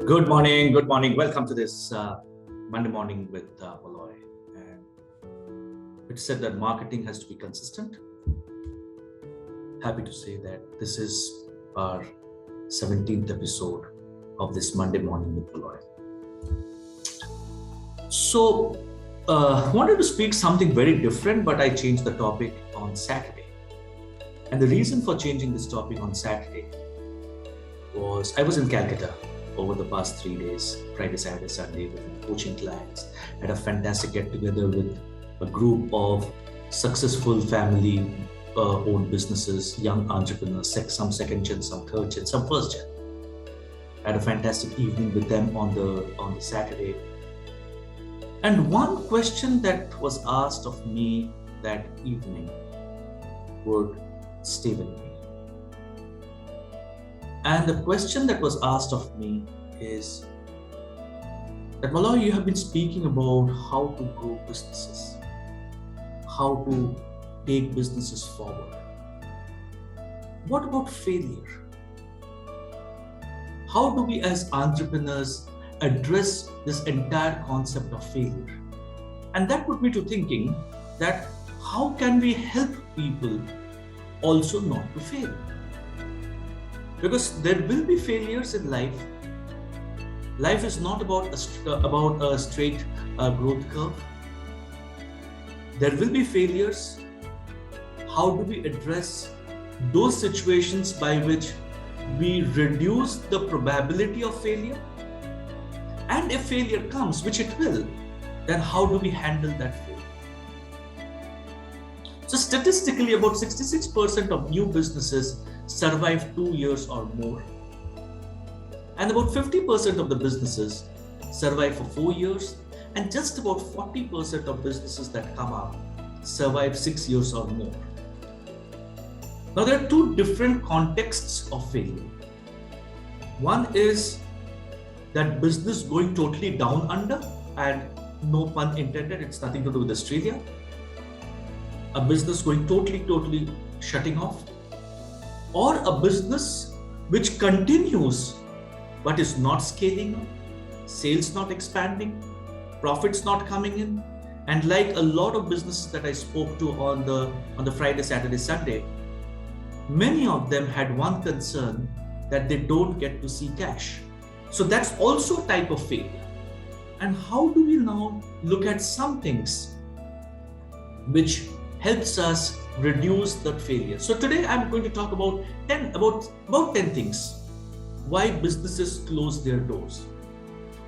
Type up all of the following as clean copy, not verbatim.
Good morning. Good morning. Welcome to this Monday morning with Moloy. And it's said that marketing has to be consistent. Happy to say that this is our 17th episode of this Monday morning with Moloy. So, wanted to speak something very different, but I changed the topic on Saturday. And the reason for changing this topic on Saturday was I was in Calcutta over the past 3 days, Friday, Saturday, Sunday, with coaching clients. Had a fantastic get-together with a group of successful family-owned businesses, young entrepreneurs, some second gen, some third gen, some first gen. Had a fantastic evening with them on the Saturday. And one question that was asked of me that evening would stay with me. And the question that was asked of me is that, Moloy, you have been speaking about how to grow businesses, how to take businesses forward. What about failure? How do we as entrepreneurs address this entire concept of failure? And that put me to thinking that how can we help people also not to fail? Because there will be failures in life. Life is not about a straight growth curve. There will be failures. How do we address those situations by which we reduce the probability of failure? And if failure comes, which it will, then how do we handle that failure? So statistically, about 66% of new businesses survive 2 years or more. And about 50% of the businesses survive for 4 years. And just about 40% of businesses that come up survive 6 years or more. Now, there are two different contexts of failure. One is that business going totally down under, and no pun intended, it's nothing to do with Australia. A business going totally shutting off, or a business which continues but is not scaling up, sales not expanding, profits not coming in. And like a lot of businesses that I spoke to on the Friday, Saturday, Sunday, many of them had one concern, that they don't get to see cash. So that's also a type of failure. And how do we now look at some things which helps us reduce that failure? So today I'm going to talk about 10 things why businesses close their doors,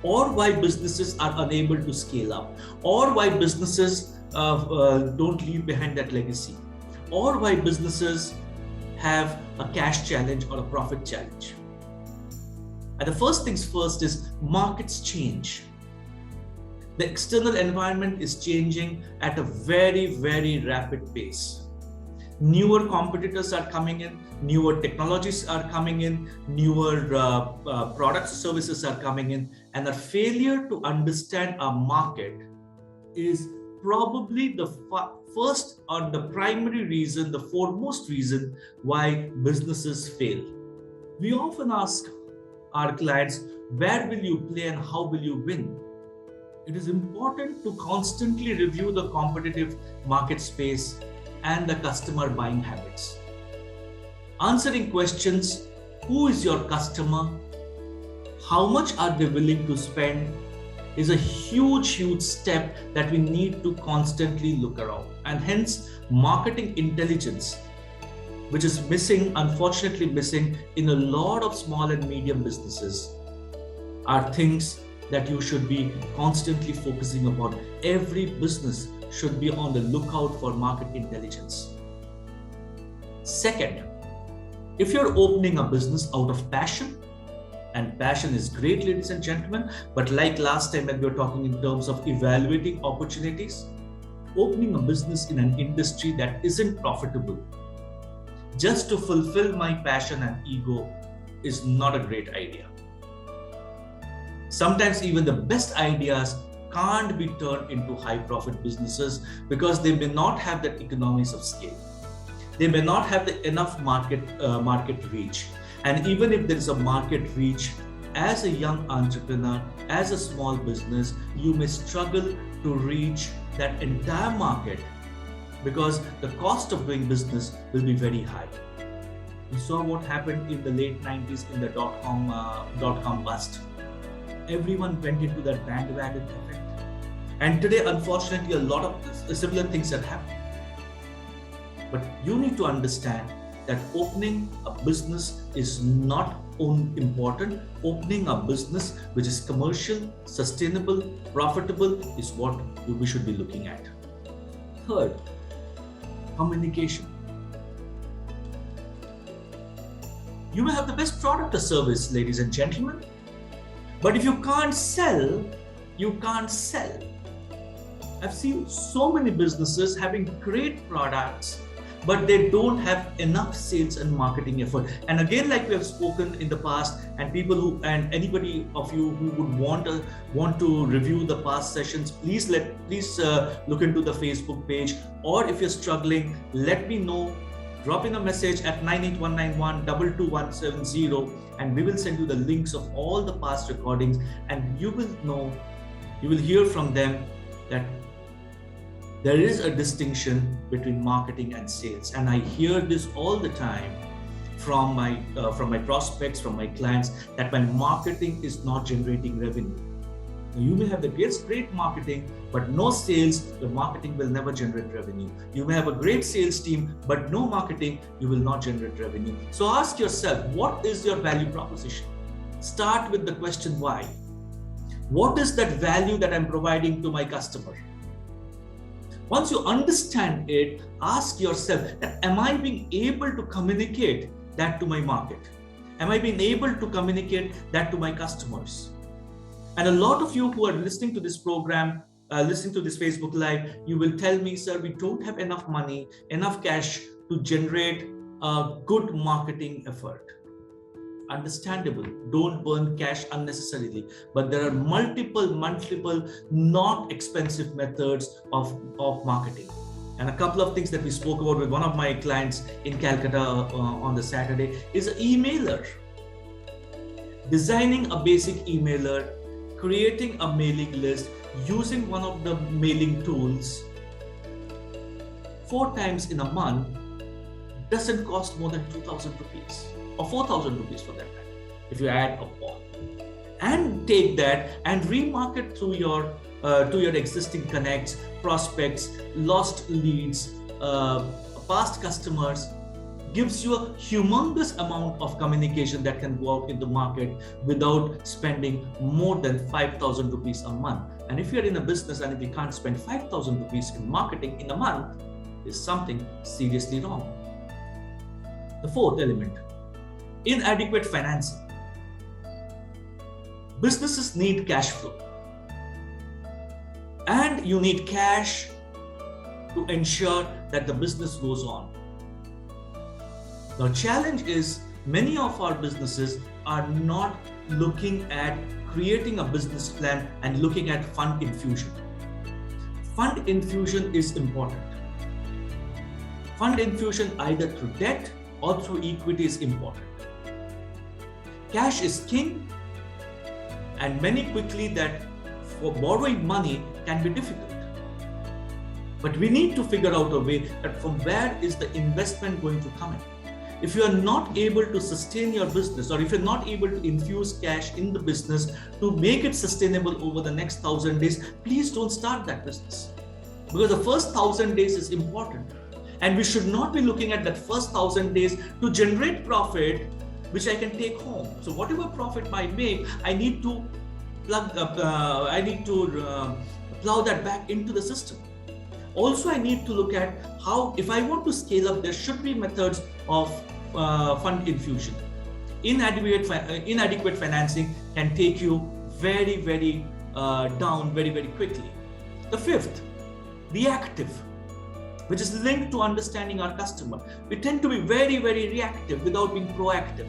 or why businesses are unable to scale up, or why businesses don't leave behind that legacy, or why businesses have a cash challenge or a profit challenge. And the first things first is markets change. The external environment is changing at a very rapid pace. Newer competitors are coming in, newer technologies are coming in, newer products, services are coming in, and a failure to understand our market is probably the first or the primary reason, the foremost reason why businesses fail. We often ask our clients, where will you play and how will you win? It is important to constantly review the competitive market space and the customer buying habits. Answering questions, who is your customer? How much are they willing to spend? Is a huge step that we need to constantly look around. And hence, marketing intelligence, which is unfortunately missing in a lot of small and medium businesses, are things that you should be constantly focusing upon. Every business should be on the lookout for market intelligence. Second, if you're opening a business out of passion, and passion is great, ladies and gentlemen, but like last time when we were talking in terms of evaluating opportunities, opening a business in an industry that isn't profitable just to fulfill my passion and ego is not a great idea. Sometimes even the best ideas can't be turned into high profit businesses because they may not have that economies of scale. They may not have enough market reach. And even if there is a market reach, as a young entrepreneur, as a small business, you may struggle to reach that entire market because the cost of doing business will be very high. We saw what happened in the late 90s in the dot-com bust. Everyone went into that bandwagon effect. And today, unfortunately, a lot of similar things are happening. But you need to understand that opening a business is not only important. Opening a business which is commercial, sustainable, profitable is what we should be looking at. Third, communication. You may have the best product or service, ladies and gentlemen, but if you can't sell, you can't sell. I've seen so many businesses having great products, but they don't have enough sales and marketing effort. And again, like we have spoken in the past, and anybody of you who would want to review the past sessions, please look into the Facebook page, or if you're struggling, let me know. Drop in a message at 98191-22170, and we will send you the links of all the past recordings, and you will hear from them that there is a distinction between marketing and sales. And I hear this all the time from my prospects, from my clients, that my marketing is not generating revenue. You may have the great marketing, but no sales, the marketing will never generate revenue. You may have a great sales team, but no marketing, you will not generate revenue. So ask yourself, what is your value proposition? Start with the question why. What is that value that I'm providing to my customer? Once you understand it, ask yourself, am I being able to communicate that to my market? Am I being able to communicate that to my customers? And a lot of you who are listening to this program, listening to this Facebook Live, you will tell me, sir, we don't have enough money, enough cash to generate a good marketing effort. Understandable. Don't burn cash unnecessarily. But there are multiple not expensive methods of marketing. And a couple of things that we spoke about with one of my clients in Calcutta on the Saturday is an emailer. Designing a basic emailer, creating a mailing list, using one of the mailing tools 4 times in a month doesn't cost more than 2,000 rupees or 4,000 rupees for that matter, if you add up all. And take that and remarket through your existing connects, prospects, lost leads, past customers. Gives you a humongous amount of communication that can go out in the market without spending more than 5,000 rupees a month. And if you're in a business and if you can't spend 5,000 rupees in marketing in a month, is something seriously wrong. The fourth element, inadequate financing. Businesses need cash flow. And you need cash to ensure that the business goes on. The challenge is many of our businesses are not looking at creating a business plan and looking at fund infusion. Fund infusion is important. Fund infusion either through debt or through equity is important. Cash is king, and many quickly that for borrowing money can be difficult. But we need to figure out a way that from where is the investment going to come in. If you are not able to sustain your business, or if you're not able to infuse cash in the business to make it sustainable over the next 1,000 days, please don't start that business. Because the first 1,000 days is important. And we should not be looking at that first 1,000 days to generate profit, which I can take home. So whatever profit I make, I need to plow that back into the system. Also, I need to look at how, if I want to scale up, there should be methods of fund infusion. Inadequate financing can take you very down very quickly. The fifth, reactive, which is linked to understanding our customer. We tend to be very reactive without being proactive.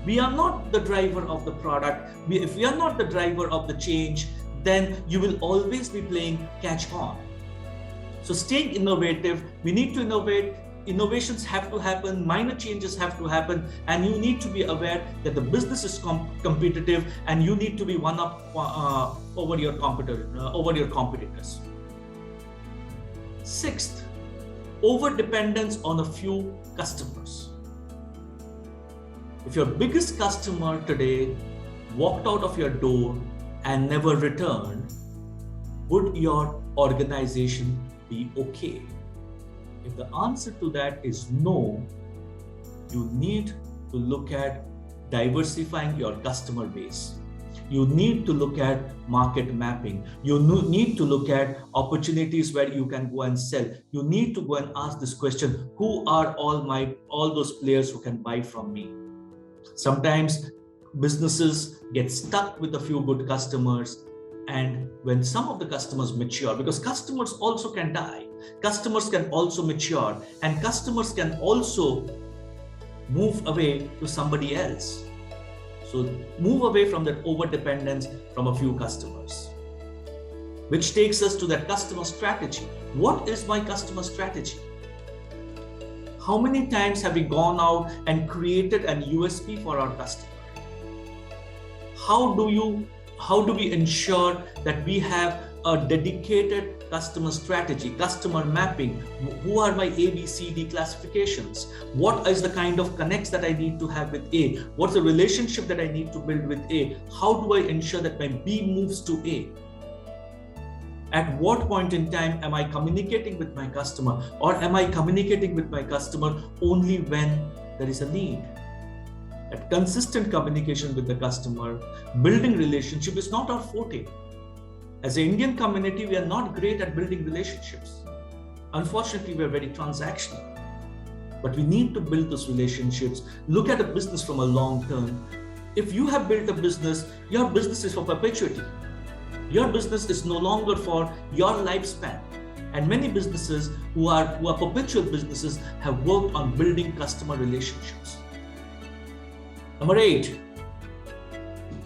We are not the driver of the product. If we are not the driver of the change, then you will always be playing catch on. So staying innovative, we need to innovate innovations have to happen, minor changes have to happen, and you need to be aware that the business is competitive and you need to be one up over your competitors. Sixth, over-dependence on a few customers. If your biggest customer today walked out of your door and never returned, would your organization be okay? If the answer to that is no, you need to look at diversifying your customer base. You need to look at market mapping. You need to look at opportunities where you can go and sell. You need to go and ask this question: who are all those players who can buy from me? Sometimes businesses get stuck with a few good customers, and when some of the customers mature, because customers also can die, customers can also mature, and customers can also move away to somebody else. So move away from that over-dependence from a few customers. Which takes us to that customer strategy. What is my customer strategy? How many times have we gone out and created an USP for our customer? How do we ensure that we have a dedicated customer strategy, customer mapping? Who are my A, B, C, D classifications? What is the kind of connects that I need to have with A? What's the relationship that I need to build with A? How do I ensure that my B moves to A? At what point in time am I communicating with my customer, or am I communicating with my customer only when there is a need? That consistent communication with the customer, building relationship is not our forte. As an Indian community, we are not great at building relationships. Unfortunately, we are very transactional. But we need to build those relationships. Look at a business from a long term. If you have built a business, your business is for perpetuity. Your business is no longer for your lifespan. And many businesses who are perpetual businesses have worked on building customer relationships. Number 8,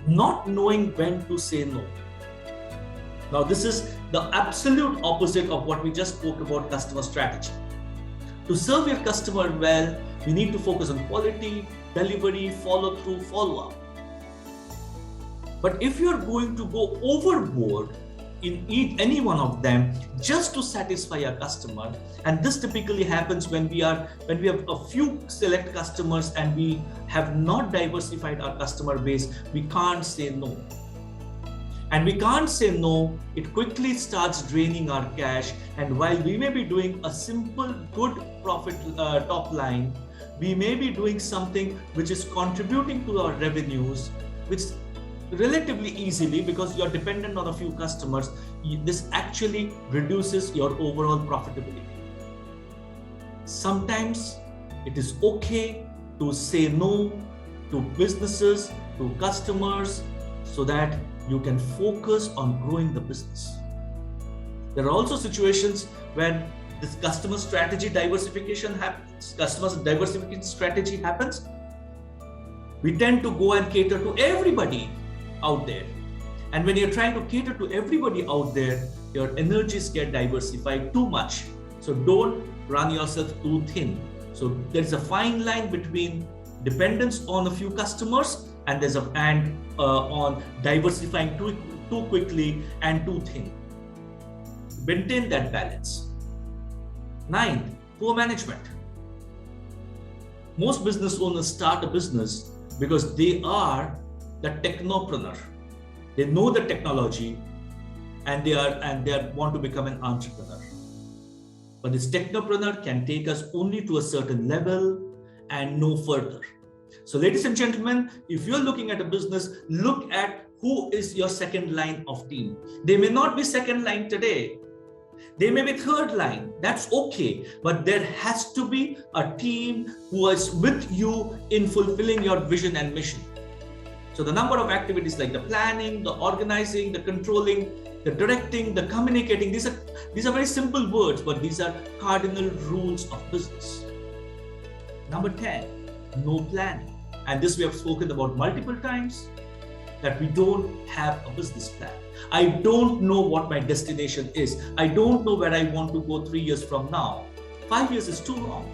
not knowing when to say no. Now, this is the absolute opposite of what we just spoke about customer strategy. To serve your customer well, you need to focus on quality, delivery, follow-through, follow-up. But if you're going to go overboard in any one of them just to satisfy a customer, and this typically happens when we have a few select customers and we have not diversified our customer base, we can't say no. And we can't say no, it quickly starts draining our cash. And while we may be doing a simple, good profit top line, we may be doing something which is contributing to our revenues, which relatively easily, because you're dependent on a few customers, this actually reduces your overall profitability. Sometimes it is okay to say no to businesses, to customers, so that you can focus on growing the business. There are also situations when this customer strategy diversification happens, we tend to go and cater to everybody out there. And when you're trying to cater to everybody out there, your energies get diversified too much. So don't run yourself too thin. So there's a fine line between dependence on a few customers and on diversifying too quickly and too thin. Maintain that balance. 9, poor management. Most business owners start a business because they are the technopreneur. They know the technology and they want to become an entrepreneur. But this technopreneur can take us only to a certain level and no further. So ladies and gentlemen, if you're looking at a business, look at who is your second line of team. They may not be second line today. They may be third line. That's okay. But there has to be a team who is with you in fulfilling your vision and mission. So the number of activities like the planning, the organizing, the controlling, the directing, the communicating, these are very simple words, but these are cardinal rules of business. Number 10, no planning. And this we have spoken about multiple times, that we don't have a business plan. I don't know what my destination is. I don't know where I want to go 3 years from now. 5 years is too long.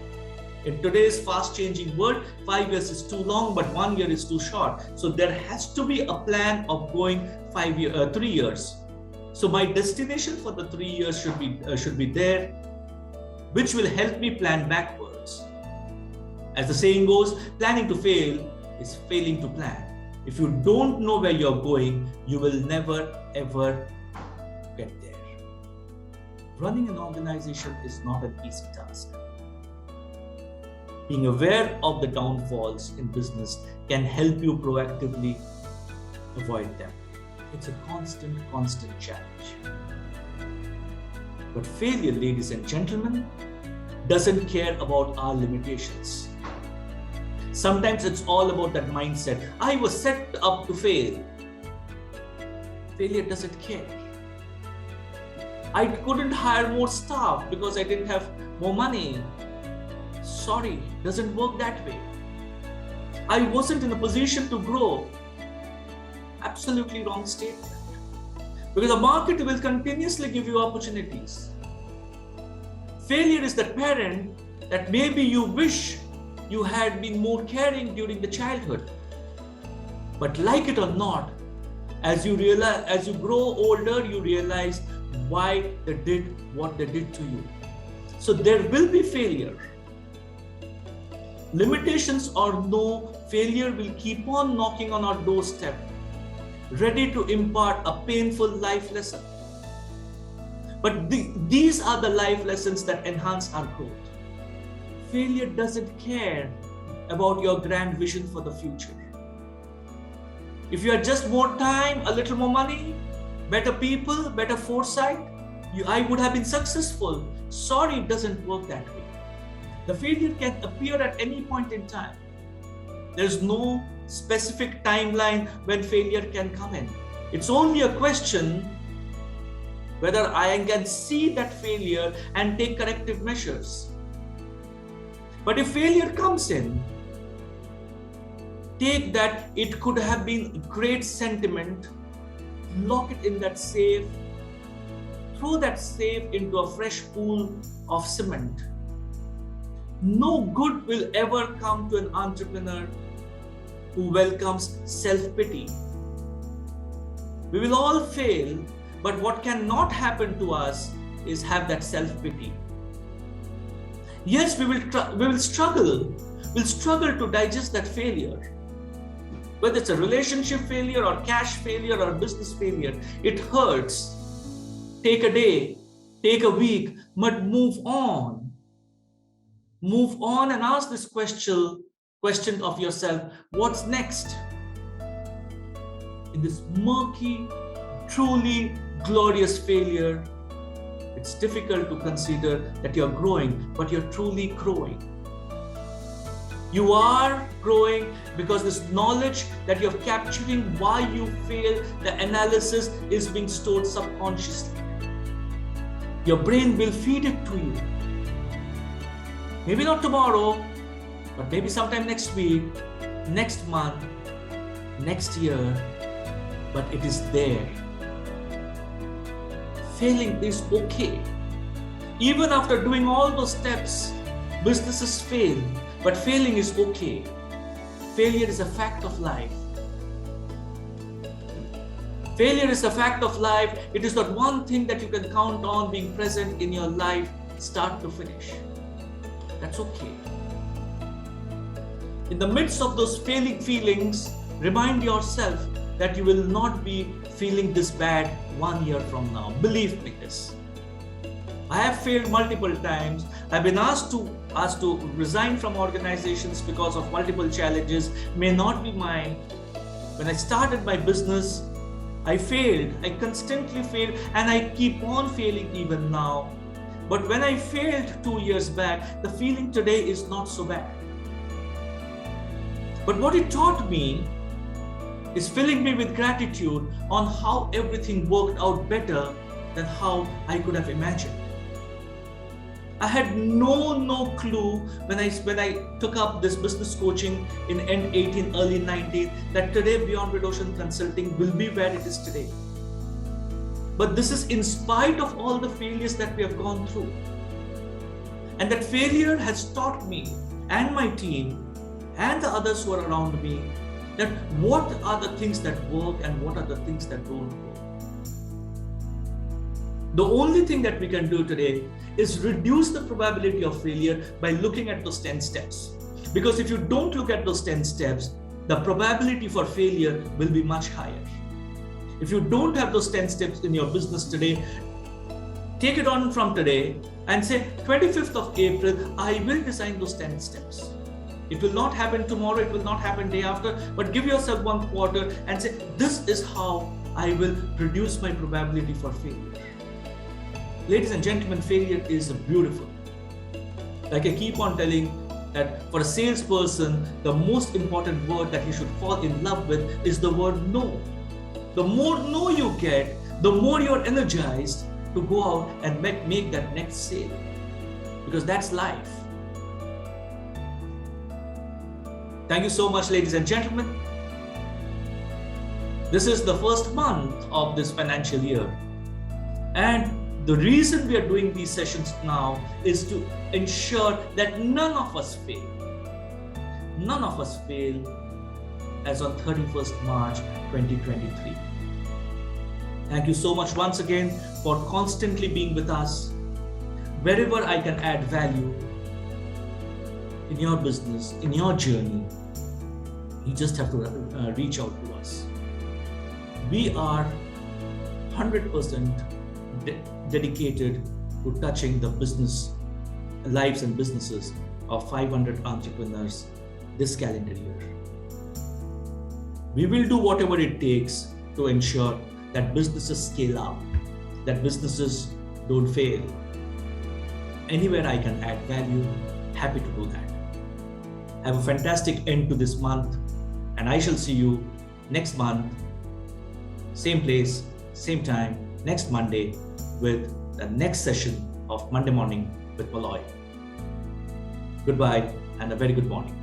In today's fast-changing world, 5 years is too long, but 1 year is too short. So there has to be a plan of going 3 years. So my destination for the 3 years should be there, which will help me plan backwards. As the saying goes, planning to fail is failing to plan. If you don't know where you're going, you will never ever get there. Running an organization is not an easy task. Being aware of the downfalls in business can help you proactively avoid them. It's a constant challenge. But failure, ladies and gentlemen, doesn't care about our limitations. Sometimes it's all about that mindset. I was set up to fail. Failure doesn't care. I couldn't hire more staff because I didn't have more money. Sorry, doesn't work that way. I wasn't in a position to grow. Absolutely wrong statement. Because the market will continuously give you opportunities. Failure is that parent that maybe you wish you had been more caring during the childhood. But like it or not, as you grow older, you realize why they did what they did to you. So there will be failure. Limitations or no, failure will keep on knocking on our doorstep, ready to impart a painful life lesson. But these are the life lessons that enhance our growth. Failure doesn't care about your grand vision for the future. If you had just more time, a little more money, better people, better foresight, I would have been successful. Sorry, it doesn't work that way. The failure can appear at any point in time. There's no specific timeline when failure can come in. It's only a question whether I can see that failure and take corrective measures. But if failure comes in, take that it could have been great sentiment, lock it in that safe, throw that safe into a fresh pool of cement. No good will ever come to an entrepreneur who welcomes self-pity. We will all fail, but what cannot happen to us is have that self-pity. Yes, we will struggle. We'll struggle to digest that failure. Whether it's a relationship failure or cash failure or business failure, it hurts. Take a day, take a week, but move on. Move on and ask this question of yourself, what's next? In this murky, truly glorious failure, it's difficult to consider that you're growing, but you're truly growing. You are growing because this knowledge that you're capturing why you fail, the analysis is being stored subconsciously. Your brain will feed it to you. Maybe not tomorrow, but maybe sometime next week, next month, next year, but it is there. Failing is okay. Even after doing all those steps, businesses fail, but failing is okay. Failure is a fact of life. Failure is a fact of life. It is not one thing that you can count on being present in your life, start to finish. That's okay. In the midst of those failing feelings, remind yourself that you will not be feeling this bad 1 year from now. Believe me this. I have failed multiple times. I've been asked to resign from organizations because of multiple challenges, may not be mine. When I started my business, I failed. I constantly failed, and I keep on failing even now. But when I failed 2 years back, the feeling today is not so bad. But what it taught me is filling me with gratitude on how everything worked out better than how I could have imagined. I had no clue when I took up this business coaching in end 18, early 19, that today Beyond Red Ocean Consulting will be where it is today. But this is in spite of all the failures that we have gone through. And that failure has taught me and my team and the others who are around me that what are the things that work and what are the things that don't work. The only thing that we can do today is reduce the probability of failure by looking at those 10 steps. Because if you don't look at those 10 steps, the probability for failure will be much higher. If you don't have those 10 steps in your business today, take it on from today and say 25th of April, I will design those 10 steps. It will not happen tomorrow, it will not happen day after, but give yourself 1 quarter and say, this is how I will reduce my probability for failure. Ladies and gentlemen, failure is beautiful. Like I keep on telling that for a salesperson, the most important word that he should fall in love with is the word no. The more no you get, the more you're energized to go out and make that next sale. Because that's life. Thank you so much, ladies and gentlemen. This is the first month of this financial year. And the reason we are doing these sessions now is to ensure that none of us fail. None of us fail as on 31st March 2023. Thank you so much once again for constantly being with us. Wherever I can add value in your business, in your journey, you just have to reach out to us. We are 100% dedicated to touching the business lives and businesses of 500 entrepreneurs this calendar year. We will do whatever it takes to ensure that businesses scale up, that businesses don't fail. Anywhere I can add value, happy to do that. Have a fantastic end to this month, and I shall see you next month, same place, same time, next Monday, with the next session of Monday Morning with Moloy. Goodbye and a very good morning.